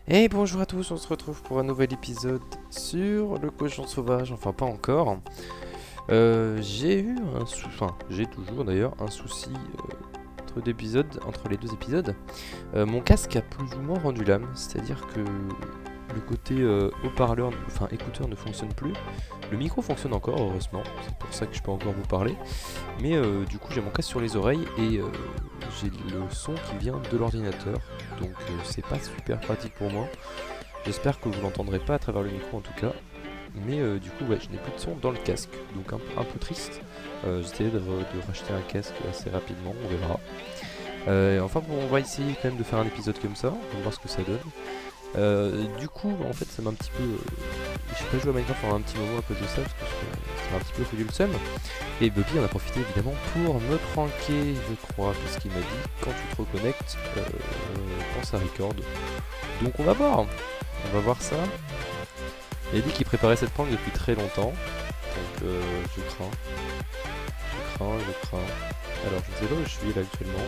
Et bonjour à tous, on se retrouve pour un nouvel épisode sur le cochon sauvage, enfin pas encore. J'ai eu j'ai toujours d'ailleurs un souci entre les deux épisodes. Mon casque a plus ou moins rendu l'âme, c'est-à-dire que le côté haut-parleur, enfin écouteur ne fonctionne plus. Le micro fonctionne encore, heureusement, c'est pour ça que je peux encore vous parler. Mais du coup j'ai mon casque sur les oreilles et j'ai le son qui vient de l'ordinateur, donc c'est pas super pratique pour moi. J'espère que vous l'entendrez pas à travers le micro en tout cas. Mais du coup, ouais, je n'ai plus de son dans le casque, donc un peu triste. J'essayais de racheter un casque assez rapidement, on verra. Enfin bon, on va essayer quand même de faire un épisode comme ça, on va voir ce que ça donne. Du coup, en fait, ça m'a un petit peu... j'ai pas joué à Minecraft pendant un petit moment à cause de ça, parce que ça m'a un petit peu foutu le seum. Et Bobby en a profité évidemment pour me pranker, je crois, parce qu'il m'a dit quand tu te reconnectes, quand ça record. Donc on va voir ça. Il a dit qu'il préparait cette prank depuis très longtemps, donc je crains, je crains. Alors je ne sais pas où je suis là actuellement.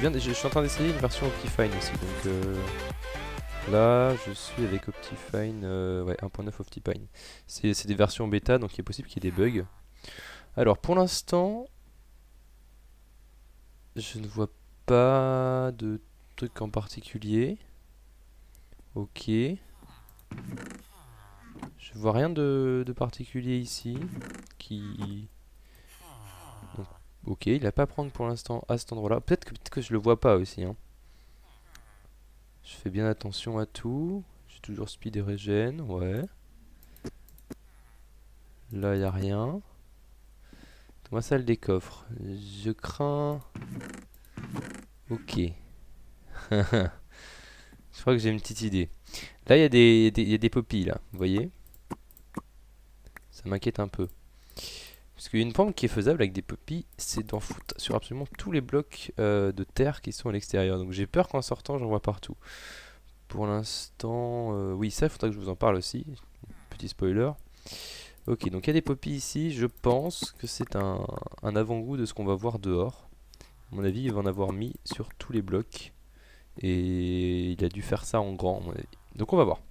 Je suis en train d'essayer une version Optifine aussi, donc là je suis avec Optifine, ouais 1.9 Optifine. C'est des versions bêta, donc il est possible qu'il y ait des bugs. Alors pour l'instant, je ne vois pas de truc en particulier. Ok. Je vois rien de particulier ici qui... Donc, ok, il a pas prendre pour l'instant à cet endroit-là. Peut-être que je le vois pas aussi, hein. Je fais bien attention à tout. J'ai toujours speed et régène, ouais. Là, y a rien. Dans ma salle des coffres, je crains... Ok. Je crois que j'ai une petite idée. Là, il y a des poppies, là. Vous voyez? Ça m'inquiète un peu. Parce qu'une pente qui est faisable avec des poppies, c'est d'en foutre sur absolument tous les blocs de terre qui sont à l'extérieur. Donc j'ai peur qu'en sortant, j'en vois partout. Pour l'instant, oui, ça, il faudrait que je vous en parle aussi. Petit spoiler. Ok, donc il y a des poppies ici. Je pense que c'est un avant-goût de ce qu'on va voir dehors. À mon avis, il va en avoir mis sur tous les blocs. Et il a dû faire ça en grand, à mon avis. Donc on va voir.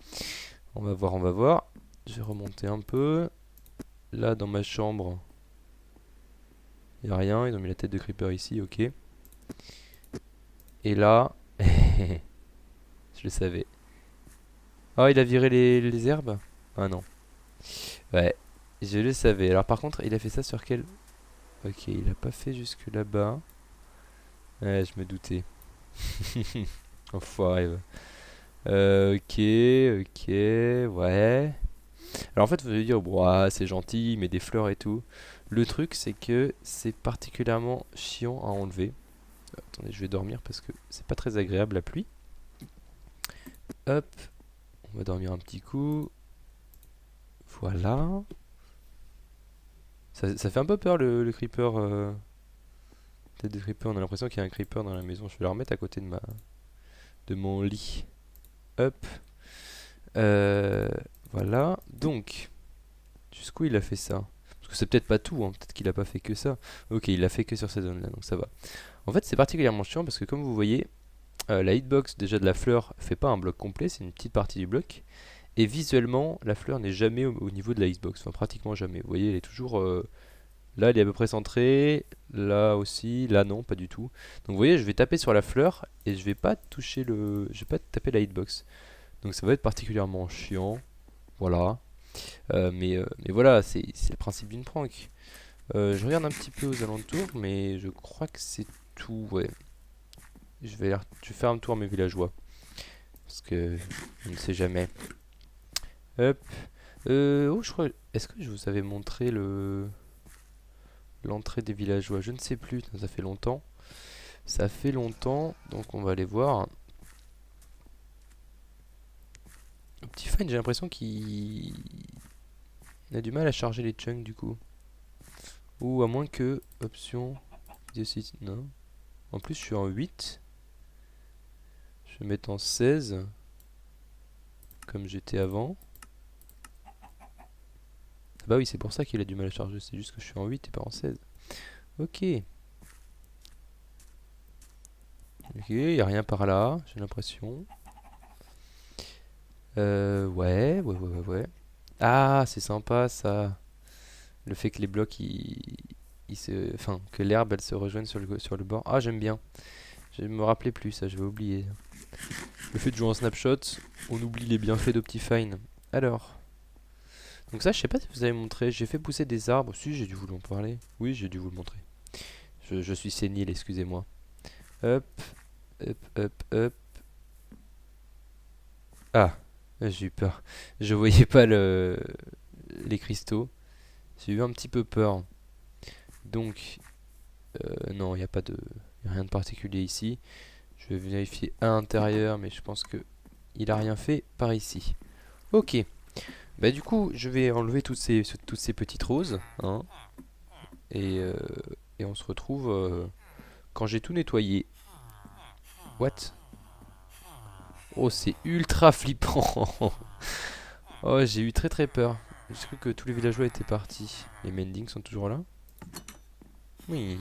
On va voir, on va voir. Je vais remonter un peu. Là, dans ma chambre, il n'y a rien. Ils ont mis la tête de creeper ici, ok. Et là, je le savais. Ah, il a viré les herbes? Ah non. Ouais, je le savais. Alors par contre, il a fait ça sur quel... Ok, il a pas fait jusque là-bas. Ouais, je me doutais. Enfoiré. Va. Ok, ouais. Alors en fait, vous allez dire, bon, ah, c'est gentil, mais des fleurs et tout. Le truc, c'est que c'est particulièrement chiant à enlever. Attendez, je vais dormir parce que c'est pas très agréable la pluie. Hop, on va dormir un petit coup. Voilà. Ça fait un peu peur le creeper. Tête de creeper, on a l'impression qu'il y a un creeper dans la maison. Je vais la remettre à côté de mon lit. Hop. Euh, voilà. Donc, jusqu'où il a fait ça? Parce que c'est peut-être pas tout, hein. Peut-être qu'il a pas fait que ça. Ok, il a fait que sur cette zone-là, donc ça va. En fait, c'est particulièrement chiant parce que comme vous voyez, la hitbox déjà de la fleur fait pas un bloc complet, c'est une petite partie du bloc. Et visuellement, la fleur n'est jamais au niveau de la hitbox, enfin pratiquement jamais. Vous voyez, elle est toujours là, elle est à peu près centrée. Là aussi, là non, pas du tout. Donc vous voyez, je vais taper sur la fleur et je vais pas toucher je vais pas taper la hitbox. Donc ça va être particulièrement chiant. Voilà. Mais voilà, c'est le principe d'une prank. Je regarde un petit peu aux alentours, mais je crois que c'est tout. Ouais. Je vais faire un tour à mes villageois. Parce que je ne sais jamais. Hop. Oh, je crois. Est-ce que je vous avais montré l'entrée des villageois? Je ne sais plus, ça fait longtemps. Ça fait longtemps, donc on va aller voir. Optifine, j'ai l'impression qu'il a du mal à charger les chunks du coup. Ou à moins que option non. En plus, je suis en 8. Je vais mettre en 16 comme j'étais avant. Bah oui, c'est pour ça qu'il a du mal à charger, c'est juste que je suis en 8 et pas en 16. Ok. Ok, y a rien par là, j'ai l'impression. Ouais. Ah, c'est sympa ça. Le fait que les blocs, enfin, que l'herbe, elle se rejoigne sur le bord. Ah, j'aime bien. Je me rappelais plus ça, je vais oublier. Le fait de jouer en snapshot, on oublie les bienfaits d'Optifine. Alors, donc ça, je sais pas si vous avez montré. J'ai fait pousser des arbres. Si, j'ai dû vous en parler. Oui, j'ai dû vous le montrer. Je suis sénile, excusez-moi. Hop, hop. Ah, j'ai eu peur. Je voyais pas les cristaux. J'ai eu un petit peu peur. Donc, non, il n'y a pas de y a rien de particulier ici. Je vais vérifier à l'intérieur, mais je pense que il a rien fait par ici. Ok. Bah du coup, je vais enlever toutes ces petites roses, hein, et, euh, et on se retrouve quand j'ai tout nettoyé. What? Oh, c'est ultra flippant. Oh, j'ai eu très peur. J'ai cru que tous les villageois étaient partis. Les mendings sont toujours là? Oui.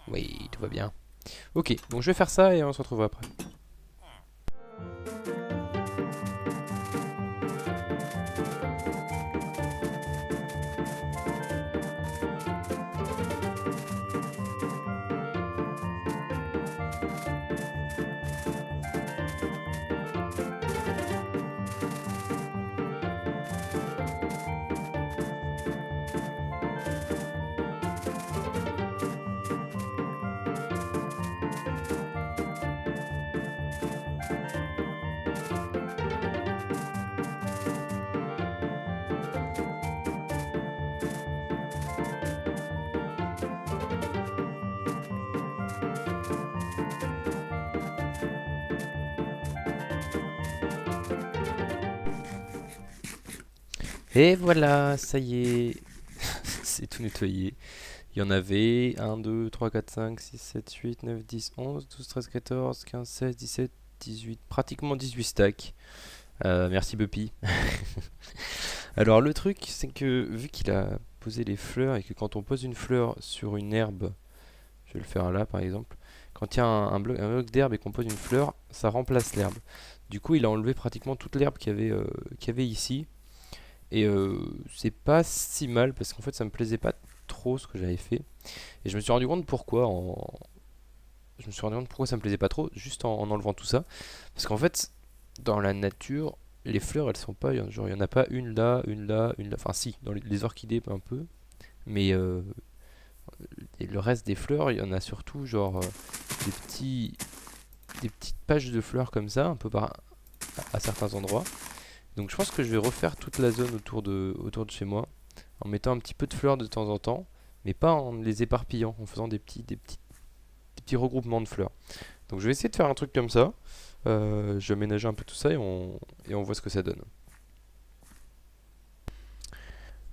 Oui, tout va bien. Ok, donc je vais faire ça et on se retrouve après. Et voilà, ça y est. C'est tout nettoyé. Il y en avait 1, 2, 3, 4, 5, 6, 7, 8, 9, 10, 11, 12, 13, 14, 15, 16, 17, 18, pratiquement 18 stacks. Merci Buppy. Alors le truc, c'est que vu qu'il a posé les fleurs et que quand on pose une fleur sur une herbe, je vais le faire là par exemple, quand il y a un bloc d'herbe et qu'on pose une fleur, ça remplace l'herbe. Du coup, il a enlevé pratiquement toute l'herbe qu'il y avait ici. Et c'est pas si mal parce qu'en fait ça me plaisait pas trop ce que j'avais fait. Et je me suis rendu compte pourquoi je me suis rendu compte pourquoi ça me plaisait pas trop juste en enlevant tout ça. Parce qu'en fait, dans la nature, les fleurs elles sont pas. Genre, il y en a pas une là, une là, une là. Enfin, si, dans les orchidées un peu. Mais et le reste des fleurs, il y en a surtout genre des petits, des petites pages de fleurs comme ça, un peu à certains endroits. Donc je pense que je vais refaire toute la zone autour de chez moi en mettant un petit peu de fleurs de temps en temps, mais pas en les éparpillant, en faisant des petits regroupements de fleurs. Donc je vais essayer de faire un truc comme ça. Je vais aménager un peu tout ça et on voit ce que ça donne.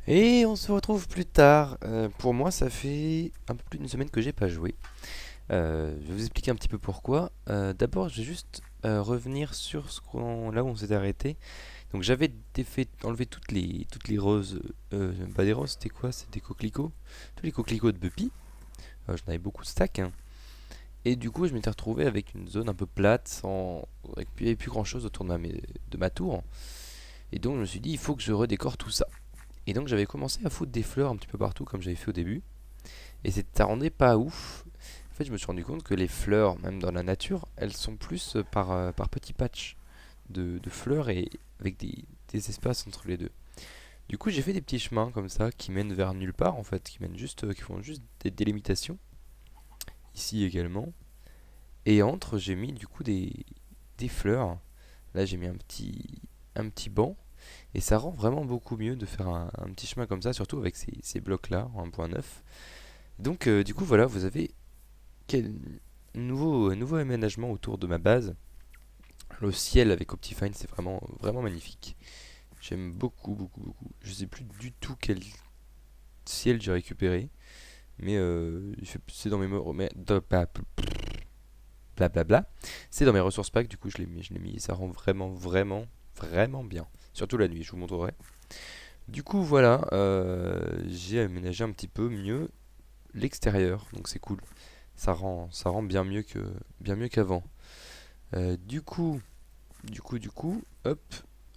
Et on se retrouve plus tard. Pour moi, ça fait un peu plus d'une semaine que j'ai pas joué. Je vais vous expliquer un petit peu pourquoi. D'abord, je vais juste revenir sur là où on s'est arrêté. Donc j'avais enlevé toutes les roses. Pas des roses, c'était quoi? C'est des coquelicots. Tous les coquelicots de Buppy. J'en avais beaucoup de stacks, hein. Et du coup, je m'étais retrouvé avec une zone un peu plate, avec il n'y avait plus grand chose autour de ma tour. Et donc, je me suis dit, il faut que je redécore tout ça. Et donc, j'avais commencé à foutre des fleurs un petit peu partout, comme j'avais fait au début. Et ça rendait pas ouf. En fait, je me suis rendu compte que les fleurs, même dans la nature, elles sont plus par petits patchs de fleurs et avec des espaces entre les deux. Du coup, j'ai fait des petits chemins comme ça qui mènent vers nulle part en fait, qui font juste des délimitations. Ici également. Et entre, j'ai mis du coup des fleurs. Là, j'ai mis un petit banc. Et ça rend vraiment beaucoup mieux de faire un petit chemin comme ça, surtout avec ces blocs-là en 1.9. Donc, du coup, voilà, vous avez quel nouveau aménagement autour de ma base. Le ciel avec Optifine, c'est vraiment magnifique. J'aime beaucoup. Je sais plus du tout quel ciel j'ai récupéré. Mais c'est dans mes blablabla. C'est dans mes ressources pack, du coup je l'ai mis et ça rend vraiment bien. Surtout la nuit, je vous montrerai. Du coup voilà, j'ai aménagé un petit peu mieux l'extérieur, donc c'est cool. Ça rend bien mieux qu'avant. Du coup, du coup, hop,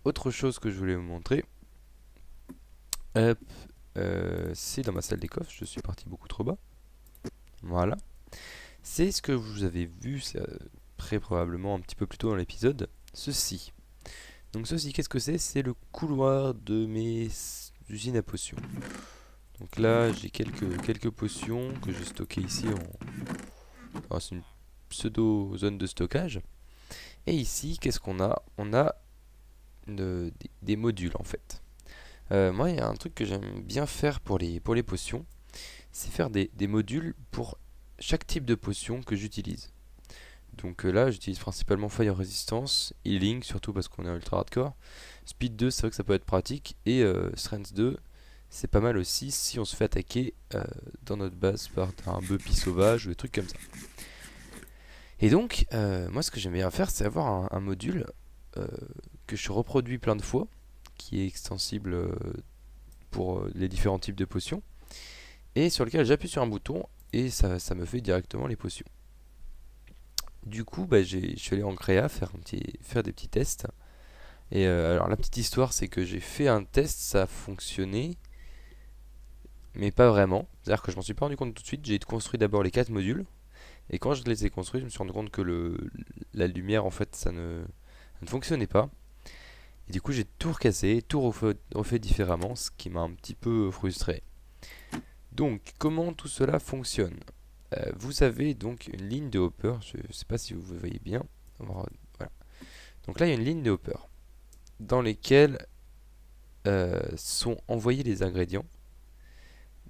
autre chose que je voulais vous montrer. Hop, c'est dans ma salle des coffres, je suis parti beaucoup trop bas. Voilà. C'est ce que vous avez vu très probablement un petit peu plus tôt dans l'épisode. Ceci. Donc ceci, qu'est-ce que c'est? C'est le couloir de mes usines à potions. Donc là, j'ai quelques potions que j'ai stockées ici c'est une pseudo zone de stockage. Et ici, qu'est-ce qu'on a? On a des modules en fait. Moi, il y a un truc que j'aime bien faire pour les potions, c'est faire des modules pour chaque type de potion que j'utilise. Donc là, j'utilise principalement Fire Resistance, Healing, surtout parce qu'on est ultra hardcore. Speed 2, c'est vrai que ça peut être pratique. Et Strength 2, c'est pas mal aussi si on se fait attaquer dans notre base par un bumpy sauvage ou des trucs comme ça. Et donc, moi, ce que j'aime bien faire, c'est avoir un module que je reproduis plein de fois, qui est extensible pour les différents types de potions, et sur lequel j'appuie sur un bouton et ça me fait directement les potions. Du coup, je suis allé en créa faire des petits tests. Et alors la petite histoire, c'est que j'ai fait un test, ça a fonctionné, mais pas vraiment. C'est-à-dire que je m'en suis pas rendu compte tout de suite. J'ai construit d'abord les 4 modules, et quand je les ai construits, je me suis rendu compte que la lumière, en fait, ça ne fonctionnait pas. Et du coup, j'ai tout recassé, tout refait différemment, ce qui m'a un petit peu frustré. Donc, comment tout cela fonctionne? Vous avez donc une ligne de hopper, je ne sais pas si vous voyez bien. Voilà. Donc là, il y a une ligne de hopper dans lesquelles sont envoyés les ingrédients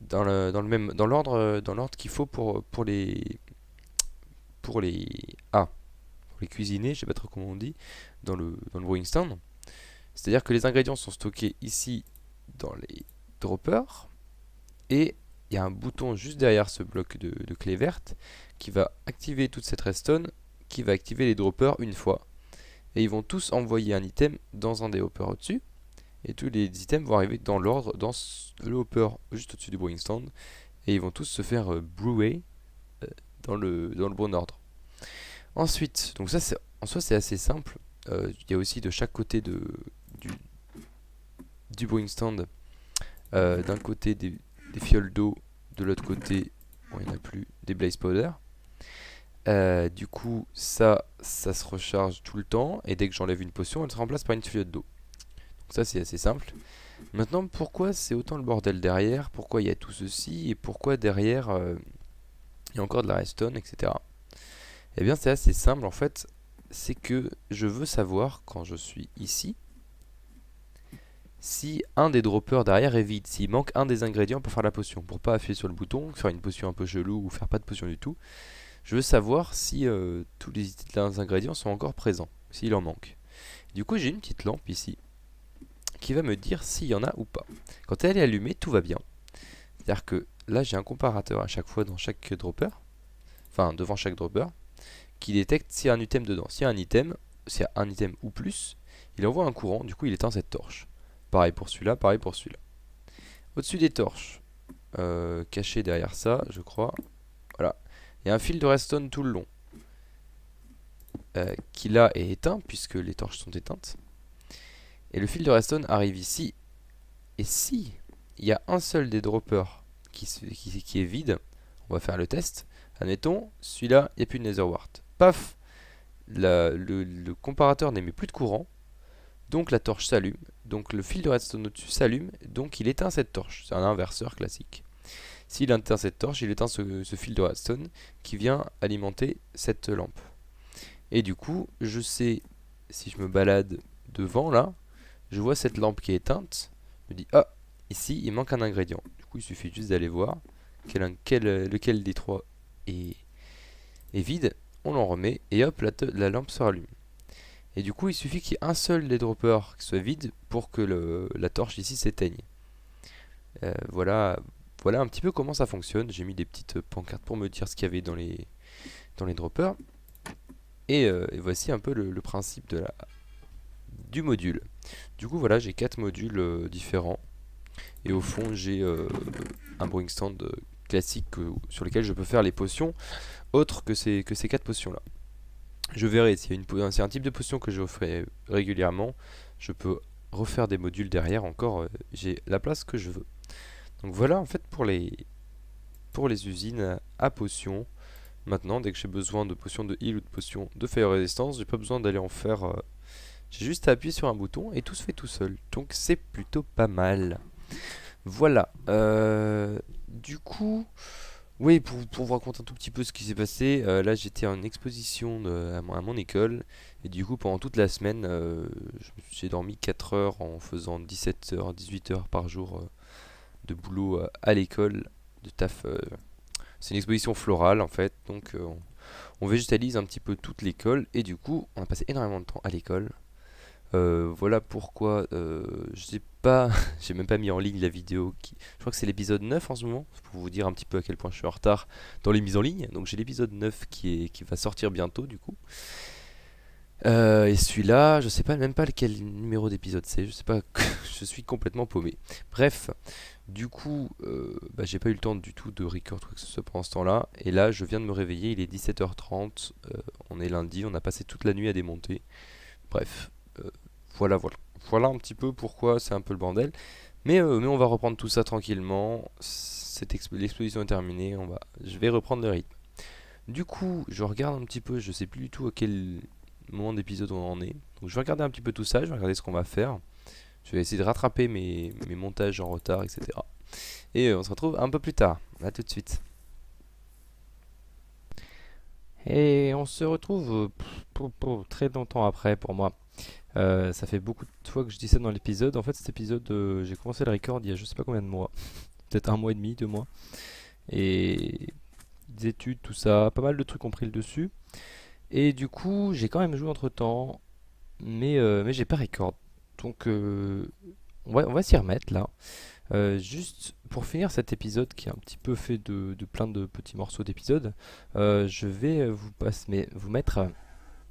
dans l'ordre qu'il faut pour les cuisiner, je sais pas trop comment on dit, dans le brewing stand. C'est-à-dire que les ingrédients sont stockés ici dans les droppers, et il y a un bouton juste derrière ce bloc de clé verte qui va activer toute cette redstone, qui va activer les droppers une fois. Et ils vont tous envoyer un item dans un des hoppers au-dessus. Et tous les items vont arriver dans l'ordre, dans le hopper juste au-dessus du brewing stand. Et ils vont tous se faire brewer dans le bon ordre. Ensuite, donc ça en soi c'est assez simple. Il y a aussi de chaque côté du brewing stand, d'un côté des fioles d'eau, de l'autre côté, bon, il n'y en a plus, des blaze powder. Du coup, ça se recharge tout le temps, et dès que j'enlève une potion, elle se remplace par une fiole d'eau. Donc ça, c'est assez simple. Maintenant, pourquoi c'est autant le bordel derrière? Pourquoi il y a tout ceci? Et pourquoi derrière, il y a encore de la redstone, etc. Eh bien, c'est assez simple, en fait. C'est que je veux savoir, quand je suis ici, si un des droppers derrière est vide, s'il manque un des ingrédients pour faire la potion, pour pas appuyer sur le bouton, faire une potion un peu chelou ou faire pas de potion du tout. Je veux savoir si tous les ingrédients sont encore présents, s'il en manque. Du coup, j'ai une petite lampe ici qui va me dire s'il y en a ou pas. Quand elle est allumée, tout va bien. C'est-à-dire que là, j'ai un comparateur à chaque fois dans chaque dropper, enfin devant chaque dropper, qui détecte s'il y a un item dedans. S'il y a un item ou plus, il envoie un courant, du coup il éteint cette torche. Pareil pour celui-là, pareil pour celui-là. Au-dessus des torches, caché derrière ça, je crois, voilà, il y a un fil de redstone tout le long, qui là est éteint puisque les torches sont éteintes. Et le fil de redstone arrive ici. Et si il y a un seul des droppers qui est vide, on va faire le test. Admettons, celui-là, il n'y a plus de nether wart. Paf, le comparateur n'émet plus de courant, donc la torche s'allume, donc le fil de redstone au-dessus s'allume, donc il éteint cette torche. C'est un inverseur classique. S'il éteint cette torche, il éteint ce fil de redstone qui vient alimenter cette lampe. Et du coup, je sais, si je me balade devant là, je vois cette lampe qui est éteinte, je me dis, ah, ici il manque un ingrédient. Du coup, il suffit juste d'aller voir lequel des trois est vide, on l'en remet, et hop, la lampe se rallume. Et du coup, il suffit qu'il y ait un seul des droppers qui soit vide pour que la torche ici s'éteigne. Voilà un petit peu comment ça fonctionne. J'ai mis des petites pancartes pour me dire ce qu'il y avait dans les droppers. Et voici un peu le principe du module. Du coup, voilà, j'ai 4 modules différents. Et au fond, j'ai un brewing stand classique sur lequel je peux faire les potions autres que ces 4 potions là. Je verrai s'il y a c'est un type de potion que je ferai régulièrement. Je peux refaire des modules derrière encore. J'ai la place que je veux. Donc voilà en fait pour les usines à potions. Maintenant, dès que j'ai besoin de potions de heal ou de potions de fire résistance, j'ai pas besoin d'aller en faire. J'ai juste à appuyer sur un bouton et tout se fait tout seul. Donc c'est plutôt pas mal. Voilà. Du coup, oui, pour vous raconter un tout petit peu ce qui s'est passé, là j'étais en exposition à mon école. Et du coup, pendant toute la semaine, j'ai dormi 4 heures en faisant 17 heures, 18 heures par jour de boulot à l'école, de taf. C'est une exposition florale en fait, donc on végétalise un petit peu toute l'école. Et du coup, on a passé énormément de temps à l'école. Voilà pourquoi je sais pas, j'ai même pas mis en ligne la vidéo je crois que c'est l'épisode 9 en ce moment, pour vous dire un petit peu à quel point je suis en retard dans les mises en ligne. Donc j'ai l'épisode 9 qui va sortir bientôt du coup. Et celui-là, je sais pas même pas lequel numéro d'épisode c'est, je sais pas, je suis complètement paumé. Bref, du coup, bah, j'ai pas eu le temps du tout de record quoi que ce soit pendant ce temps-là. Et là, je viens de me réveiller, il est 17h30, on est lundi, on a passé toute la nuit à démonter. Bref, euh, voilà. Voilà un petit peu pourquoi c'est un peu le bordel. Mais on va reprendre tout ça tranquillement. L'exposition est terminée, je vais reprendre le rythme. Du coup, je regarde un petit peu, je sais plus du tout à quel moment d'épisode on en est. Donc je vais regarder un petit peu tout ça, je vais regarder ce qu'on va faire. Je vais essayer de rattraper mes montages en retard, etc. Et on se retrouve un peu plus tard. A tout de suite. Et on se retrouve très longtemps après pour moi. Ça fait beaucoup de fois que je dis ça dans l'épisode. En fait, cet épisode, j'ai commencé le record il y a je sais pas combien de mois. Peut-être un mois et demi, 2 mois. Et des études, tout ça, pas mal de trucs ont pris le dessus. Et du coup, j'ai quand même joué entre temps, mais j'ai pas record. Donc, on va s'y remettre là. Juste pour finir cet épisode qui est un petit peu fait de plein de petits morceaux d'épisodes, je vais vous mettre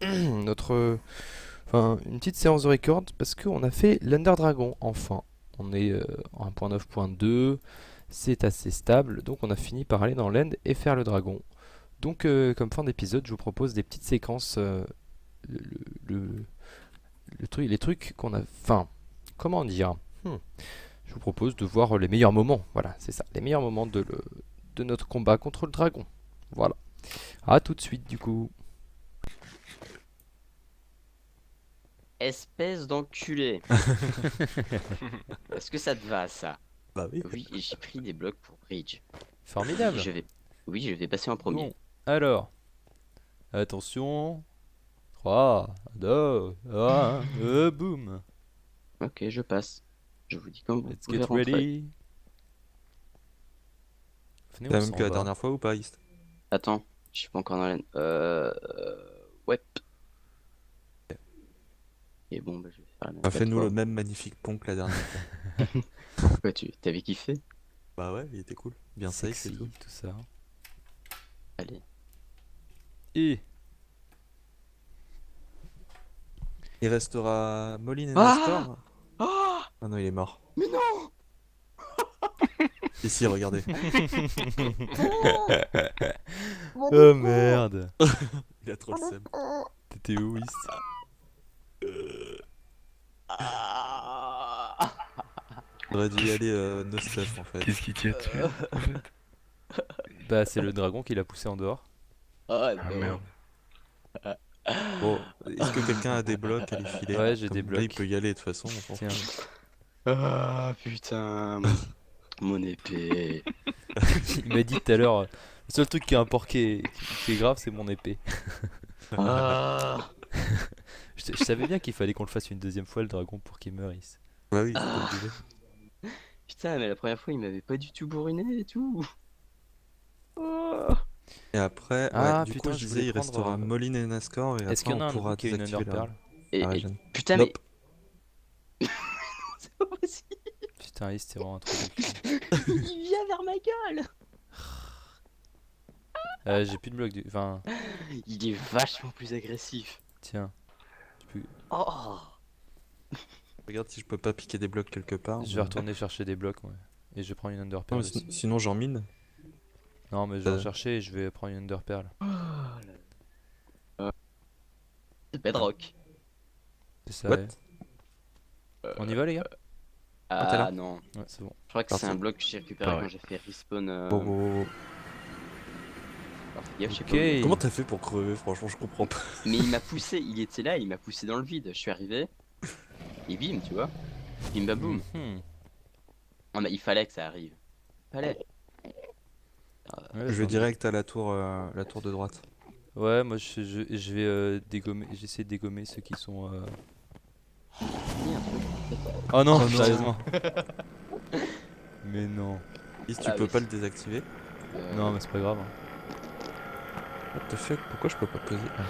notre, enfin, une petite séance de record parce qu'on a fait l'Under Dragon enfin. On est en 1.9.2, c'est assez stable, donc on a fini par aller dans l'end et faire le dragon. Donc comme fin d'épisode, je vous propose des petites séquences, le, le- les trucs qu'on a, enfin, comment dire. Hmm. Je vous propose de voir les meilleurs moments. Voilà, c'est ça, les meilleurs moments de notre combat contre le dragon. Voilà. À tout de suite du coup. Espèce d'enculé. Est-ce que ça te va, ça? Bah oui. Oui, j'ai pris des blocs pour Bridge. Formidable. Je vais... Oui, je vais passer en Bon, premier. alors, attention. 3, 2, 1, boum. Ok, je passe. Je vous dis quand vous Let's pouvez get rentrer. ready. Venez, C'est on la même s'en que la va. dernière fois ou pas, Ist? Attends, je suis pas encore dans la... Ouais. Et bon, bah, je vais faire la même Fais-nous le plateforme. même magnifique pont que la dernière fois. Quoi, t'avais kiffé? Bah ouais, il était cool. Bien safe et Sexy, tout. tout ça. Allez. Et Il restera Moline et Ah! Nestor. Ah! Ah non, il est mort. Mais non! Ici, regardez. oh merde. Il a trop le seum. T'étais où, Is? Ah! J'aurais dû y aller no stuff en fait. Qu'est-ce qui t'y a tué en fait? Bah, c'est le dragon qui l'a poussé en dehors. Ah Ah non. merde. Bon, est-ce que quelqu'un a des blocs à lui filer? Ouais, j'ai Comme des là, il blocs. peut y aller de toute façon, on s'en Tiens. fout. Ah putain. Mon épée. Il m'a dit tout à l'heure, le seul truc qui est grave, c'est mon épée. Ah. Je savais bien qu'il fallait qu'on le fasse une deuxième fois, le dragon, pour qu'il meurisse. Bah oui, c'est Ah. obligé. Putain, mais la première fois, il m'avait pas du tout bourriné et tout. Oh. Et après, ouais, Ah du coup, putain, je je disais, voulais il prendre. restera Moline et Nestor, et Est-ce après, qu'il y en on a un pourra autre qui a une désactiver Underpearl? la Et régène. putain, Nope. mais. C'est pas possible. Putain, Is, c'est vraiment un truc de cul. Il vient vers ma gueule. J'ai plus de blocs du. Enfin, Il est vachement plus agressif. tiens. Tu peux- Oh. Regarde si je peux pas piquer des blocs quelque part. Je vais retourner chercher des blocs, ouais. Et je vais prendre une Non, Underpearl mais aussi. sinon, j'en mine. Non, mais je vais en chercher et je vais prendre une Underpearl. Oh là. C'est Bedrock. C'est ça. What? Ouais. On y va, les gars? t'es Ah là non. Ouais, c'est bon. Je crois que Parti. c'est un bloc que j'ai récupéré Ah ouais. quand j'ai fait respawn. Oh, oh, oh. Alors, fais gaffe, je sais Ok. pas où. Comment t'as fait pour crever? Franchement, je comprends pas. Mais il m'a poussé, il était là, il m'a poussé dans le vide. Je suis arrivé. Et bim, tu vois. Bim bam boum. Mhm. Ah, mais il fallait que ça arrive. Fallait. Ouais, Je vais ça- direct à la tour de droite. Ouais, moi je vais dégommer, j'essaie de dégommer ceux qui sont. Il y a un truc. Oh non, Oh non. sérieusement. Mais non. Is, tu Ah, peux mais pas c'est- le désactiver? Non, mais c'est pas grave. Hein. What the fuck? Pourquoi je peux pas poser? Ah.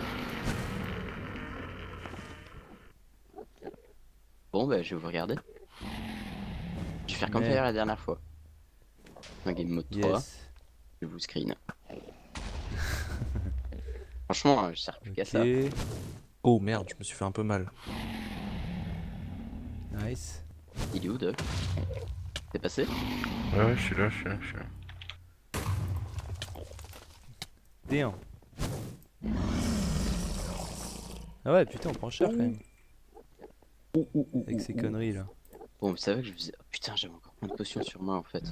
Bon, bah, je vais vous regarder. Je vais faire comme Mais- faire la dernière fois. Un game mode 3, Yes. je vous screen. Franchement, je sers plus qu'à ça. Ok. Oh merde, je me suis fait un peu mal. Nice. Il est où, Doc? T'es passé? Ouais, je suis là. Damn. Ah ouais, putain, on prend cher quand même. Avec ces conneries là. Bon, vous savez que je faisais. Oh, putain, j'avais encore plein de potions sur moi en fait.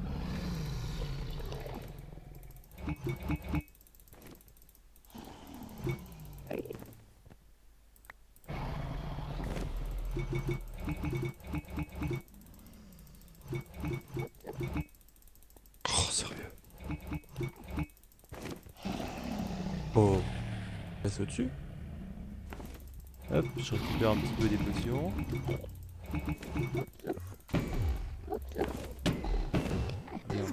Oh, sérieux. Oh. Passe au-dessus? Hop, je récupère un petit peu des potions. Bien.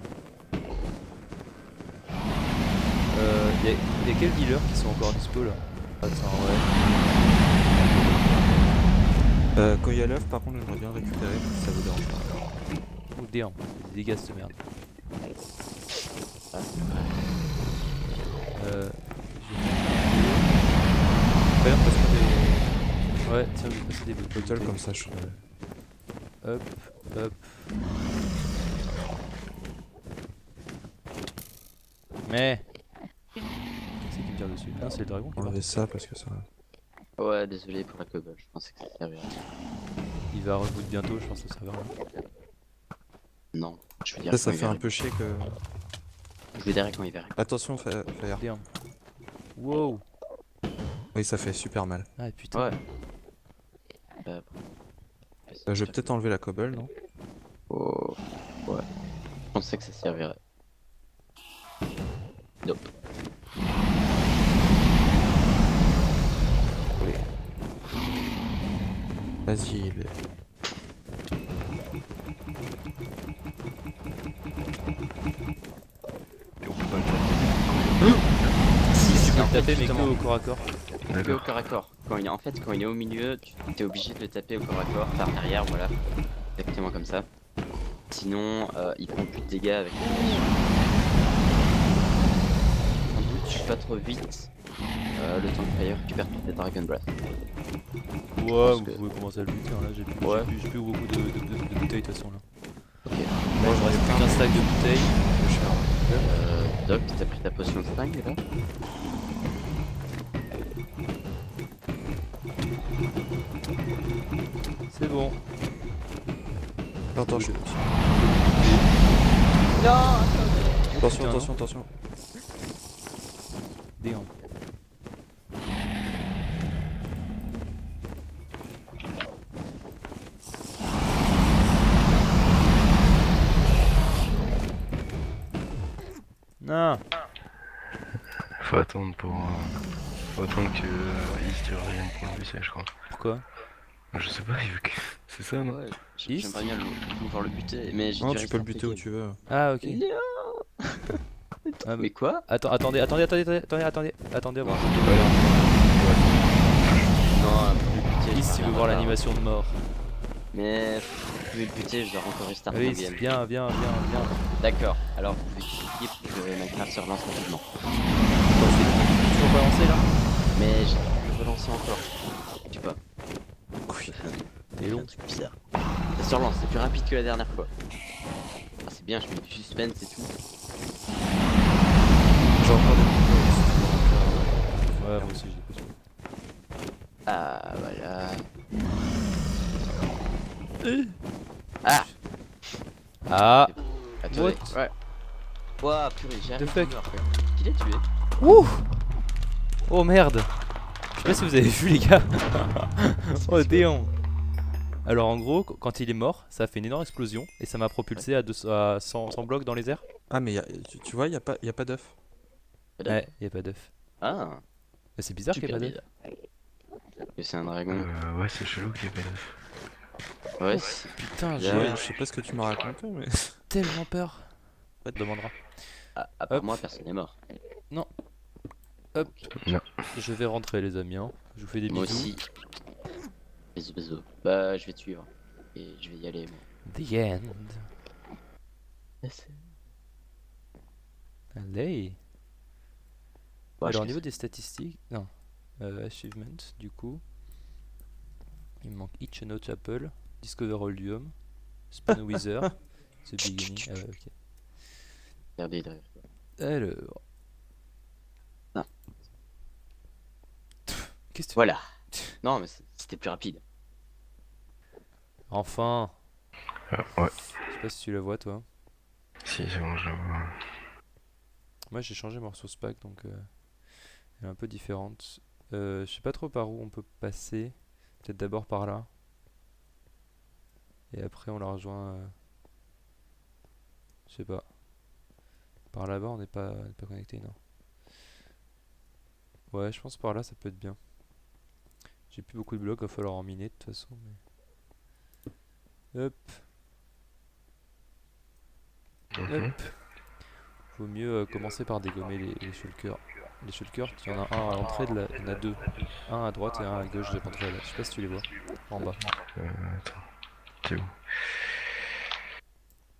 Y a quels dealers qui sont encore dispo là? Attends, ouais. Quand il y a l'œuf, par contre, j'aimerais bien le récupérer si ça vous dérange pas. Oh damn, des dégâts cette merde. Je D'ailleurs, passe-moi des vais- Ouais, tiens, je vais passer des bottles comme ça. Hop, hop. Mais qui c'est qui me tire dessus? Ah, c'est le dragon qui Enlever ça parce que ça. Ouais, désolé pour la cobble, je pensais que ça servirait. Il va reboot bientôt, je pense que ça va. Non, je veux dire. Ça quand il fait un verra. peu chier que. Je vous dirai quand il verra. Attention, Fire. Damn. Wow. Oui, ça fait super mal. Ah putain. Ouais. Bon. Je vais peut-être enlever la cobble, non? Oh. Ouais. Je pensais que ça servirait. Nope. Vas-y. Si tu peux en le fait, taper mais que justement. au corps à corps. Que au D'accord. corps à corps. En fait, quand il est au milieu, tu es obligé de le taper au corps à corps, par derrière, voilà. Exactement comme ça. Sinon, il prend plus de dégâts avec les potions. Sans doute, je suis pas trop vite. Le temps que Fire récupère toutes les Dragon Breath. Ouais, pense vous que- pouvez commencer à le buter, hein, là j'ai plus, Ouais. j'ai plus beaucoup de bouteilles de toute façon là. Ok. Moi je reste plus qu'un stack de bouteilles. Doc, t'as pris ta potion de flingue là? C'est bon. Attends, je... Non! Attention, Putain, attention, attention. Damn. Non. Faut attendre pour. Faut attendre que East revienne pour le buter, je crois. Pourquoi? Je sais pas, il veut que. C'est ça, non? Ouais, Is j'aimerais bien pouvoir le buter, mais j'ai Non, dû tu peux le rester buter où intégré. tu veux. Ah ok. Non. Ah, Mais quoi? attendez. Attendez avant. Non, pour le buter. Is, je tu peux veux rien voir faire. l'animation de mort? Mais vous pouvez le buter, je dois encore restart mon Oui, game. viens. D'accord, alors vous pouvez cliquer pour que Minecraft se relance rapidement. Toujours pas lancé là? Mais j'ai dû le relancer encore. Je sais pas. Oui. C'est long. Un truc bizarre. Ça se relance, c'est plus rapide que la dernière fois. Ah, c'est bien, je mets du suspense et tout. J'ai encore des bouteilles. Ouais, moi aussi j'ai des potions. Ah, voilà. Ah, Ah. attendez. What? Ouais. Ouah, purée, j'ai The arrêté fuck? de mort, quoi. Qui l'a tué? Ouh. Oh merde. Je sais pas si vous avez vu les gars. Oh damn. Alors en gros, quand il est mort, ça a fait une énorme explosion et ça m'a propulsé à 100 blocs dans les airs. Ah, mais tu vois, y a pas d'œuf. Ouais, y a pas d'œuf. Ah, Mais c'est bizarre qu'il y ait super pas d'œuf. bizarre. Que c'est un dragon. Ouais, c'est chelou qu'il y ait pas d'œuf. Ouais, c'est Putain, Là, j'ai Ouais, je sais pas ce que tu m'as raconté, mais. tellement peur. On te demandera. à part Hop. moi, personne n'est mort. Hop. Non. Je vais rentrer les amis. Hein. Je vous fais des Moi bisous. aussi. Bisous, bisous. Bah, je vais te suivre. Et je vais y aller, moi. The end. Allez. Bah, Alors je au fais niveau ça. des statistiques, non. Achievement, du coup. Il me manque Each and Out Apple, Discover Oldium, Spin a Wither, The Beginning. Ah ouais, ok. Regardez derrière. Alors. Ah. Qu'est-ce que tu... Voilà. Non, mais c'était plus rapide. Enfin. Ouais. Je sais pas si tu la vois toi. Si, c'est bon, je le vois. Moi j'ai changé mon ressource pack donc elle est un peu différente. Je sais pas trop par où on peut passer. Peut-être d'abord par là. Et après on la rejoint. Je sais pas. Par là-bas on n'est pas connecté, non. Ouais, je pense par là ça peut être bien. J'ai plus beaucoup de blocs, il va falloir en miner de toute façon. Mais... Hop. Hop. Vaut mieux commencer par dégommer les shulkers. Les shulkers, il y en a un à l'entrée, il y en a deux. Un à droite et un à gauche de l'entrée là. Je sais pas si tu les vois. En bas. Attends. T'es où?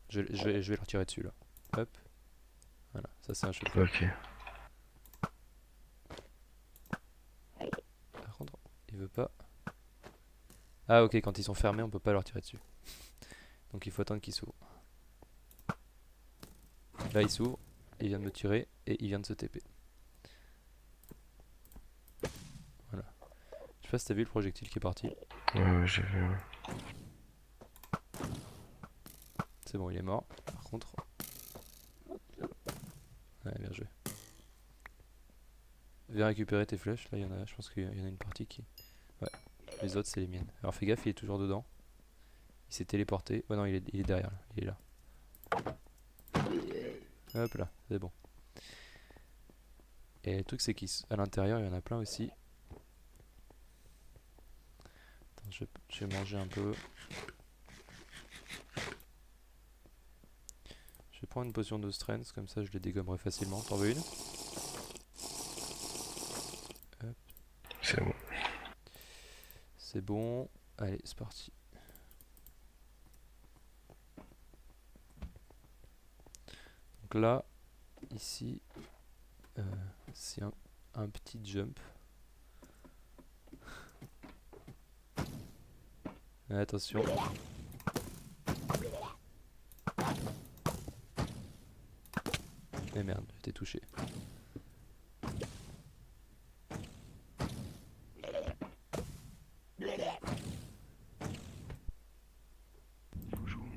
Je vais leur tirer dessus là. Hop. Voilà, ça c'est un shulker. Ok. Par contre, il veut pas. Ah ok, quand ils sont fermés, on peut pas leur tirer dessus. Donc il faut attendre qu'ils s'ouvrent. Là il s'ouvre, il vient de me tirer et il vient de se TP. Voilà. Je sais pas si t'as vu le projectile qui est parti. Ouais, j'ai vu. Ouais. C'est bon, il est mort. Par contre. Ouais, bien joué. Viens récupérer tes flèches. Là, il y en a. Je pense qu'il y en a une partie qui. Ouais. Les autres, c'est les miennes. Alors fais gaffe, il est toujours dedans. Il s'est téléporté. Oh non, il est derrière. Là. Il est là. Hop là, c'est bon. Et le truc, c'est qu'à l'intérieur, il y en a plein aussi. Attends, je vais manger un peu. Je vais prendre une potion de strength, comme ça je les dégommerai facilement. T'en veux une? Hop. C'est bon. C'est bon. Allez, c'est parti. Donc là, ici, c'est un petit jump. Attention. Eh merde, j'étais touché. Faut que je remonte.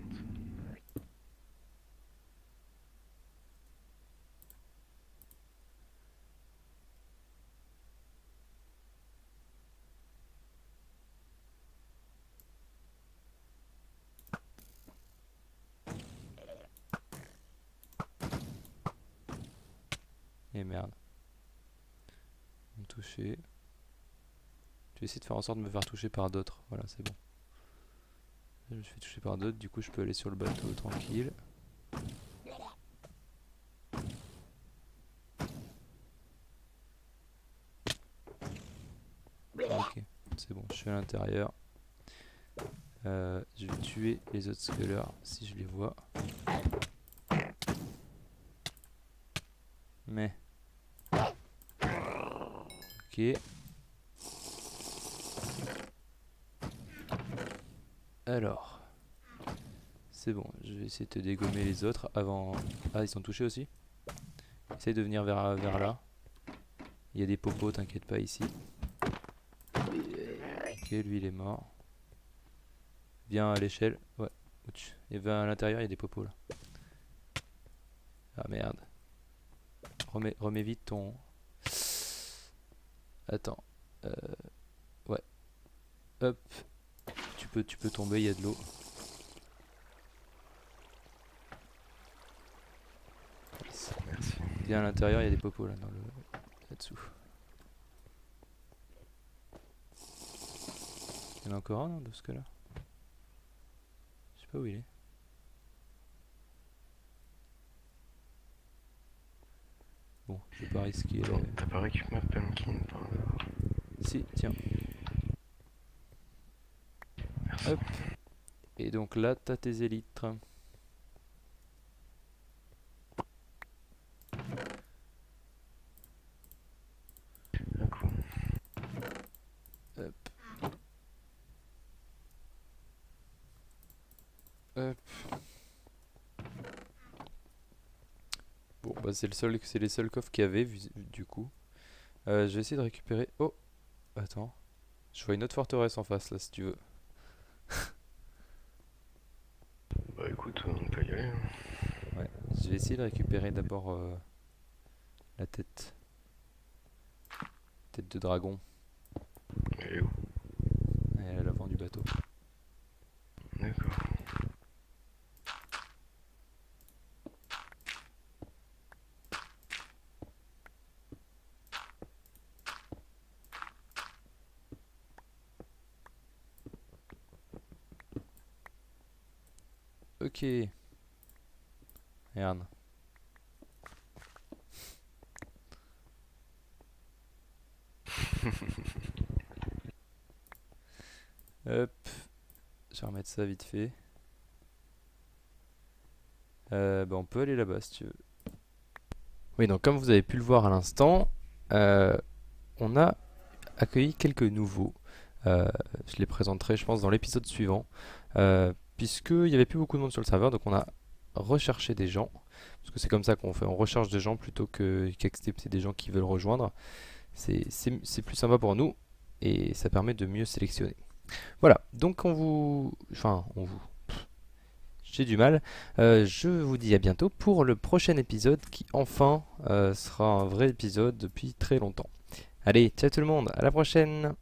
Et merde. Me toucher. Je vais essayer de faire en sorte de me faire toucher par d'autres. Voilà, c'est bon. Là, je me fais toucher par d'autres, du coup je peux aller sur le bateau tranquille. Ok, c'est bon, je suis à l'intérieur. Je vais tuer les autres scalers si je les vois. Mais... Ok. Alors... C'est bon, je vais essayer de te dégommer les autres avant... Ah, ils sont touchés aussi? Essaye de venir vers là. Il y a des popos, t'inquiète pas ici. lui il est mort. Viens à l'échelle. Ouais. Ouch. Et va à l'intérieur, il y a des popos là. Ah merde. Remets vite ton... Attends. Ouais. Hop. Tu peux tomber, il y a de l'eau. Merci. Viens à l'intérieur, il y a des popos là, là-dessous. Il y en a encore un non, de ce que là. Je sais pas où il est. Bon, je vais pas risquer. Bon, t'as pas récupéré ma pumpkin par hasard? Si, tiens. Merci. Hop. Et donc là, t'as tes élytres. Ah, cool. Hop. Hop. Bon, bah c'est les seuls coffres qu'il y avait du coup. Je vais essayer de récupérer. Oh, attends. Je vois une autre forteresse en face là, si tu veux. Bah écoute, on peut y aller. Hein. Ouais. Je vais essayer de récupérer d'abord la tête. Tête de dragon. Elle est où? Elle est à l'avant du bateau. D'accord. Ok. Regarde. Hop. Je vais remettre ça vite fait. Bah on peut aller là-bas si tu veux. Oui, donc comme vous avez pu le voir à l'instant, on a accueilli quelques nouveaux. Je les présenterai, je pense, dans l'épisode suivant. Puisqu'il n'y avait plus beaucoup de monde sur le serveur, donc on a recherché des gens. Parce que c'est comme ça qu'on fait, on recherche des gens plutôt qu'accepter des gens qui veulent rejoindre. C'est plus sympa pour nous et ça permet de mieux sélectionner. Voilà, donc j'ai du mal. Je vous dis à bientôt pour le prochain épisode qui enfin sera un vrai épisode depuis très longtemps. Allez, ciao tout le monde, à la prochaine!